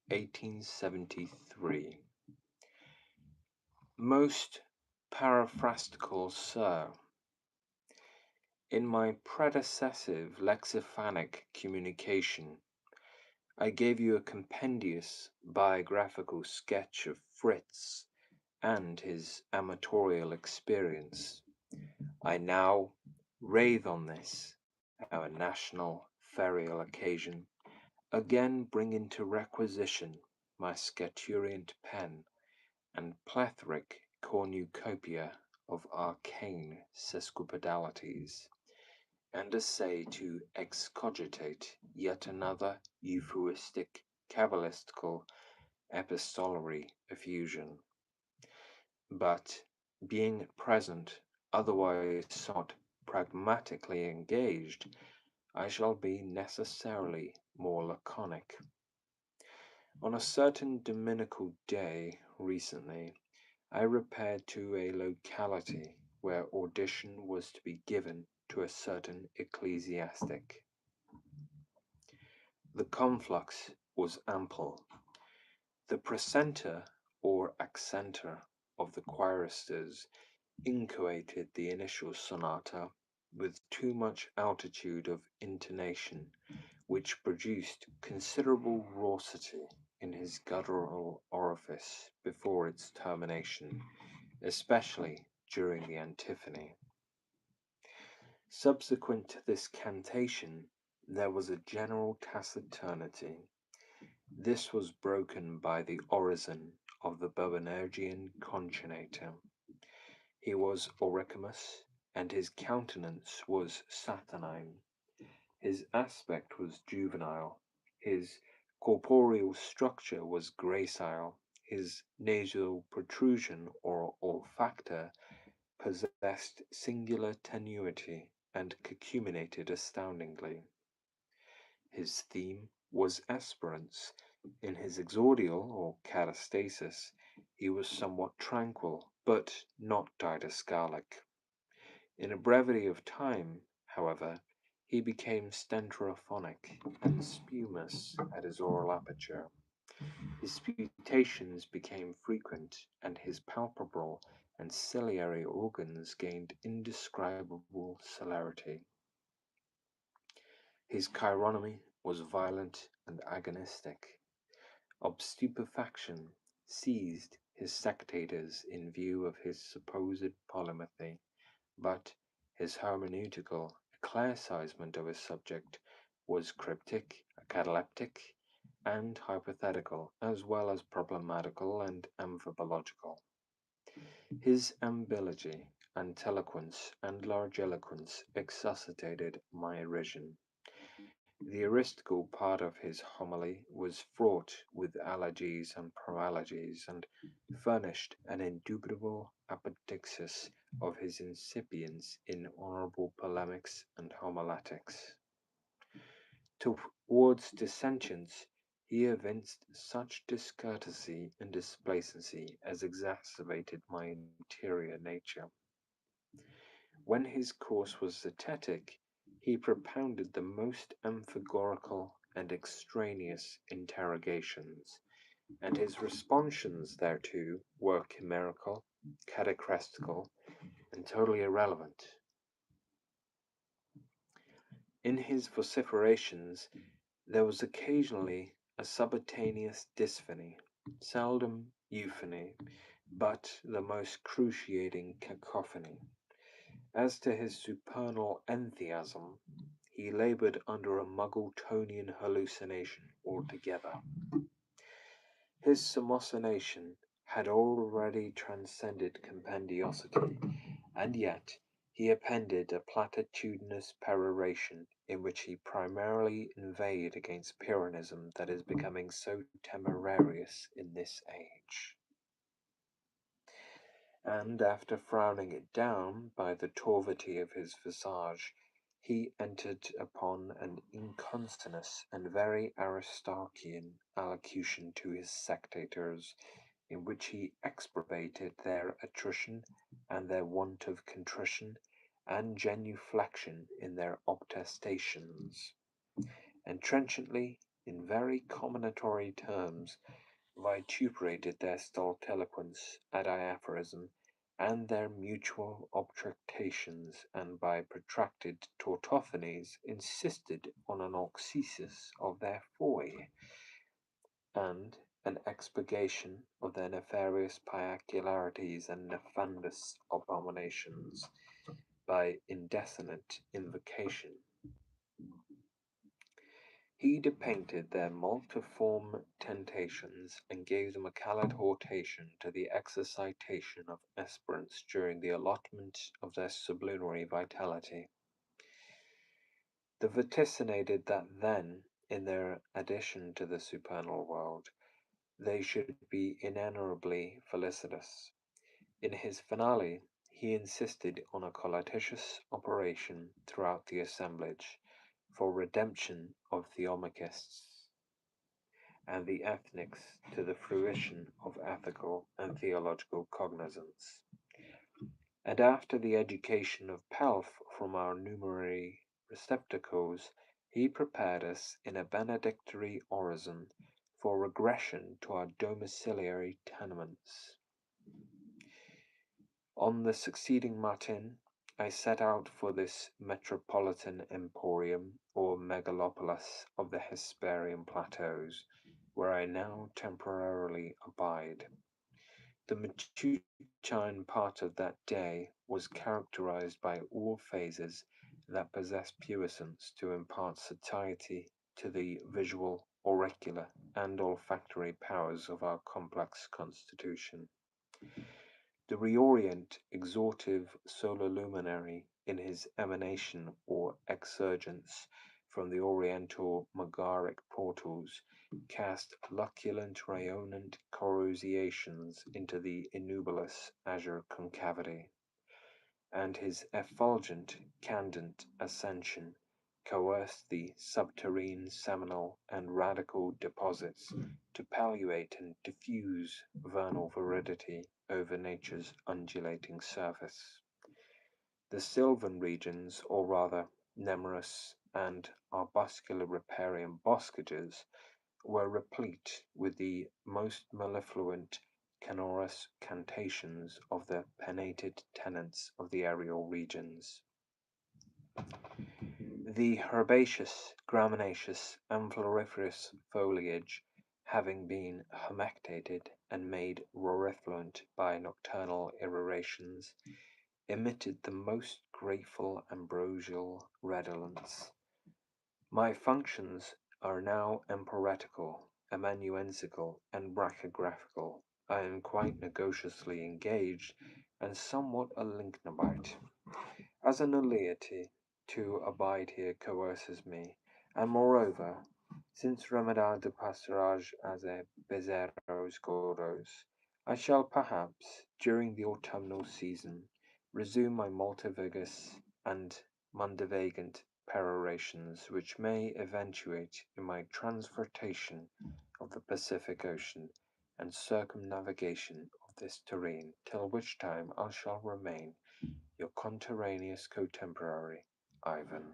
1873. Most paraphrastical Sir, in my predecessive lexiphonic communication, I gave you a compendious biographical sketch of Fritz and his amatorial experience. I now rave on this, our national ferial occasion, again bring into requisition my scaturient pen and plethoric cornucopia of arcane sesquipedalities, and essay to excogitate yet another euphuistic cabalistical epistolary effusion. But, being at present otherwise somewhat pragmatically engaged, I shall be necessarily more laconic. On a certain dominical day recently, I repaired to a locality where audition was to be given to a certain ecclesiastic. The conflux was ample. The precentor or accenter of the choristers inchoated the initial sonata with too much altitude of intonation, which produced considerable raucity in his guttural orifice before its termination, especially during the antiphony. Subsequent to this cantation, there was a general taciturnity. This was broken by the orison of the Boanergian congenator. He was auricumus, and his countenance was saturnine. His aspect was juvenile, his corporeal structure was gracile, his nasal protrusion or olfactor possessed singular tenuity and cacuminated astoundingly. His theme was esperance. In his exordial or catastasis he was somewhat tranquil, but not didascalic. In a brevity of time, however, he became stentrophonic and spumous at his oral aperture. His sputations became frequent, and his palpebral and ciliary organs gained indescribable celerity. His chironomy was violent and agonistic. Obstupefaction seized his sectators in view of his supposed polymathy, but his hermeneutical eclaircisement of his subject was cryptic, cataleptic, and hypothetical, as well as problematical and amphibological. His ambilogy, anteloquence, and largeloquence exsuscitated my derision. The aristical part of his homily was fraught with allergies and paralogies, and furnished an indubitable apodixis of his incipience in honourable polemics and homiletics. Towards dissentients he evinced such discourtesy and displacency as exacerbated my interior nature. When his course was zetetic, he propounded the most amphigorical and extraneous interrogations, and his responsions thereto were chimerical, catacrestical, and totally irrelevant. In his vociferations there was occasionally a subcutaneous dysphony, seldom euphony, but the most cruciating cacophony. As to his supernal entheasm, he laboured under a Muggletonian hallucination altogether. His Samosanation had already transcended compendiosity, and yet he appended a platitudinous peroration in which he primarily inveighed against Pyrrhonism that is becoming so temerarious in this age. And after frowning it down by the torvity of his visage, he entered upon an inconsonous and very Aristarchian allocution to his sectators, in which he exprobated their attrition and their want of contrition and genuflection in their obtestations, and trenchantly in very comminatory terms, vituperated their stolid eloquence at aphorism and their mutual objections, and by protracted tautophonies insisted on an auxesis of their foi, and an expurgation of their nefarious peculiarities and nefandous abominations by indefinite invocation. He depainted their multiform tentations, and gave them a callid hortation to the exercitation of esperance during the allotment of their sublunary vitality. They vaticinated that then, in their addition to the supernal world, they should be inenarrably felicitous. In his finale, he insisted on a collatitious operation throughout the assemblage for redemption of Theomachists and the ethnics to the fruition of ethical and theological cognizance. And after the education of pelf from our numerary receptacles, he prepared us in a benedictory orison for regression to our domiciliary tenements. On the succeeding matin, I set out for this metropolitan emporium or megalopolis of the Hesperian plateaus, where I now temporarily abide. The matutine part of that day was characterized by all phases that possess puissance to impart satiety to the visual, auricular, and olfactory powers of our complex constitution. The reorient exhortive solar luminary in his emanation or exurgence from the oriental megaric portals cast luculent rayonant coruscations into the innubilous azure concavity, and his effulgent candent ascension coerced the subterrene seminal and radical deposits to palliate and diffuse vernal viridity over nature's undulating surface. The sylvan regions, or rather nemorous and arbuscular riparian boskages, were replete with the most mellifluent canorous cantations of the pennated tenants of the aerial regions. The herbaceous, gramineous, and floriferous foliage, having been humectated and made rorifluent by nocturnal irrorations, emitted the most grateful ambrosial redolence. My functions are now emporetical, amanuensical, and brachographical. I am quite negotiously engaged, and somewhat a lignobite. As an nullity, to abide here coerces me, and moreover, since remediar de pastorage as a bezeros gordos, I shall perhaps, during the autumnal season, resume my multivigous and mundivagant perorations, which may eventuate in my transportation of the Pacific Ocean and circumnavigation of this terrene, till which time I shall remain your contemporaneous contemporary, Ivan.